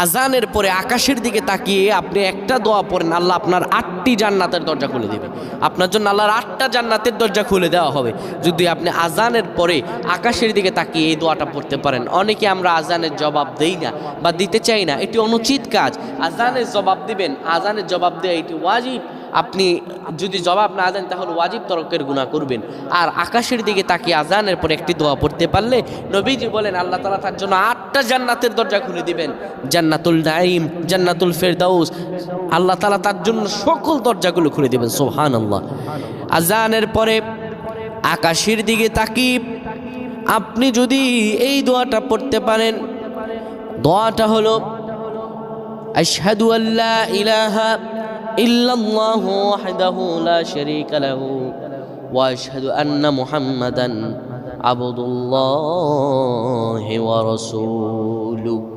আজানের পরে আকাশের দিকে তাকিয়ে আপনি একটা দোয়া পড়েন, আল্লাহ আপনার 8টি জান্নাতের দরজা খুলে দেবে। আপনার জন্য আল্লাহর 8টা জান্নাতের দরজা খুলে দেওয়া হবে যদি আপনি আজানের পরে আকাশের দিকে তাকিয়ে এই দোয়াটা পড়তে পারেন। অনেকে আমরা আজানের জবাব দেই না বা দিতে চাই না, এটি অনুচিত কাজ। আজানের জবাব দিবেন, আজানের জবাব দেওয়া এটি ওয়াজিব। আপনি যদি জবাব না দেন তাহলে ওয়াজিব তরকের গুনাহ করবেন। আর আকাশের দিকে তাকিয়ে আজানের পরে একটি দোয়া পড়তে পারলে নবীজি বলেন আল্লাহ তাআলা তার জন্য 8টা জান্নাতের দরজা খুলে দিবেন। জান্নাতুল নাঈম, জান্নাতুল ফেরদাউস, আল্লাহ তাআলা তার জন্য সকল দরজাগুলো খুলে দিবেন। সুবহানাল্লাহ। আজানের পরে আকাশের দিকে তাকিয়ে আপনি যদি এই দোয়াটা পড়তে পারেন, দোয়াটা হলো আশহাদু আল্লা ইলাহা ইল্লাল্লাহু ওয়াহদাহু লা শারীকা লাহু ওয়া আশহাদু আন্না মুহাম্মাদান আবদুল্লাহি ওয়া রাসূলুহু।